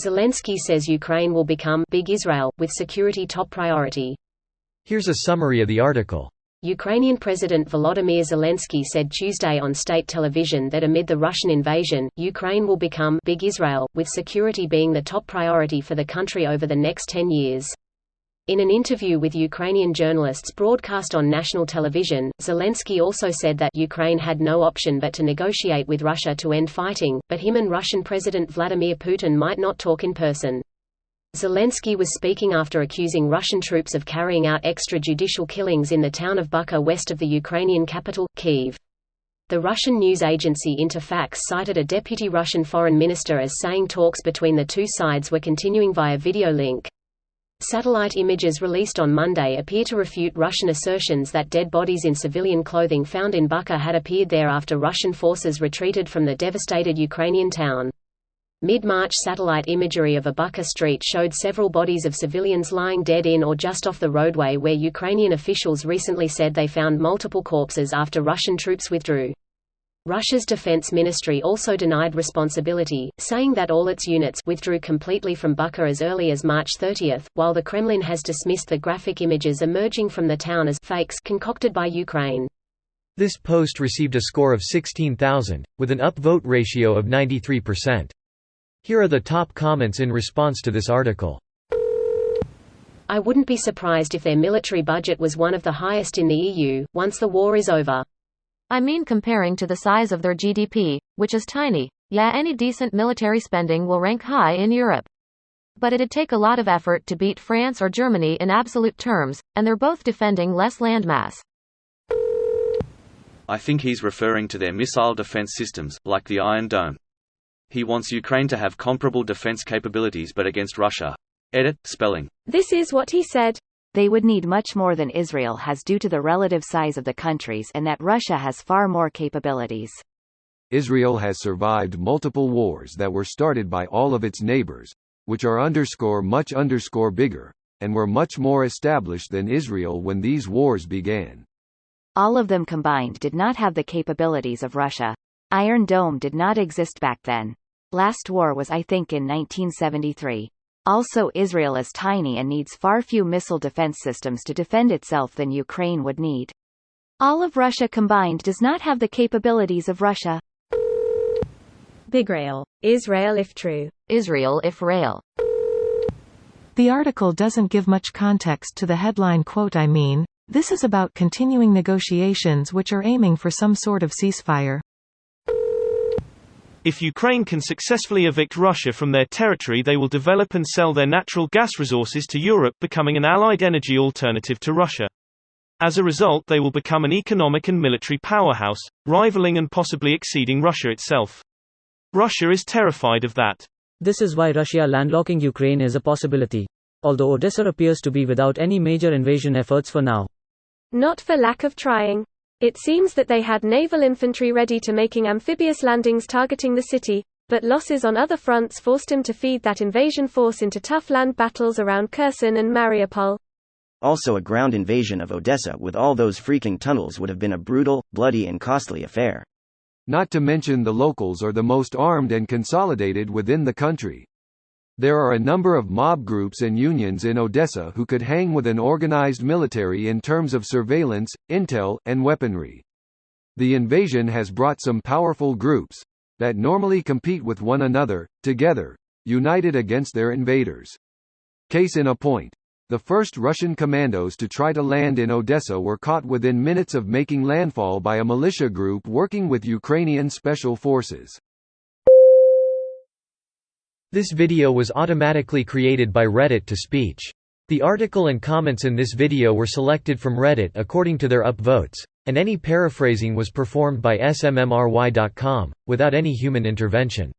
Zelensky says Ukraine will become Big Israel, with security top priority. Here's a summary of the article. Ukrainian President Volodymyr Zelensky said Tuesday on state television that amid the Russian invasion, Ukraine will become Big Israel, with security being the top priority for the country over the next 10 years. In an interview with Ukrainian journalists broadcast on national television, Zelensky also said that Ukraine had no option but to negotiate with Russia to end fighting, but him and Russian President Vladimir Putin might not talk in person. Zelensky was speaking after accusing Russian troops of carrying out extrajudicial killings in the town of Bucha west of the Ukrainian capital, Kyiv. The Russian news agency Interfax cited a deputy Russian foreign minister as saying talks between the two sides were continuing via video link. Satellite images released on Monday appear to refute Russian assertions that dead bodies in civilian clothing found in Bucha had appeared there after Russian forces retreated from the devastated Ukrainian town. Mid-March satellite imagery of a Bucha street showed several bodies of civilians lying dead in or just off the roadway where Ukrainian officials recently said they found multiple corpses after Russian troops withdrew. Russia's defense ministry also denied responsibility, saying that all its units withdrew completely from Bucha as early as March 30, while the Kremlin has dismissed the graphic images emerging from the town as fakes concocted by Ukraine. This post received a score of 16,000, with an upvote ratio of 93%. Here are the top comments in response to this article. I wouldn't be surprised if their military budget was one of the highest in the EU, once the war is over. I mean, comparing to the size of their GDP, which is tiny, yeah, any decent military spending will rank high in Europe. But it'd take a lot of effort to beat France or Germany in absolute terms, and they're both defending less landmass. I think he's referring to their missile defense systems, like the Iron Dome. He wants Ukraine to have comparable defense capabilities but against Russia. Edit, spelling. This is what he said. They would need much more than Israel has due to the relative size of the countries and that Russia has far more capabilities. Israel has survived multiple wars that were started by all of its neighbors, which are much bigger, and were much more established than Israel when these wars began. All of them combined did not have the capabilities of Russia. Iron Dome did not exist back then. Last war was I think in 1973. Also Israel is tiny and needs far few missile defense systems to defend itself than Ukraine would need. All of Russia combined does not have the capabilities of Russia. Big Rail. Israel if true. Israel if rail. The article doesn't give much context to the headline quote. I mean, this is about continuing negotiations which are aiming for some sort of ceasefire. If Ukraine can successfully evict Russia from their territory, they will develop and sell their natural gas resources to Europe, becoming an allied energy alternative to Russia. As a result, they will become an economic and military powerhouse, rivaling and possibly exceeding Russia itself. Russia is terrified of that. This is why Russia landlocking Ukraine is a possibility, although Odessa appears to be without any major invasion efforts for now. Not for lack of trying. It seems that they had naval infantry ready to making amphibious landings targeting the city, but losses on other fronts forced him to feed that invasion force into tough land battles around Kherson and Mariupol. Also, a ground invasion of Odessa with all those freaking tunnels would have been a brutal, bloody and costly affair. Not to mention the locals are the most armed and consolidated within the country. There are a number of mob groups and unions in Odessa who could hang with an organized military in terms of surveillance, intel, and weaponry. The invasion has brought some powerful groups that normally compete with one another, together, united against their invaders. Case in point, the first Russian commandos to try to land in Odessa were caught within minutes of making landfall by a militia group working with Ukrainian special forces. This video was automatically created by Reddit to speech. The article and comments in this video were selected from Reddit according to their upvotes, and any paraphrasing was performed by smmry.com, without any human intervention.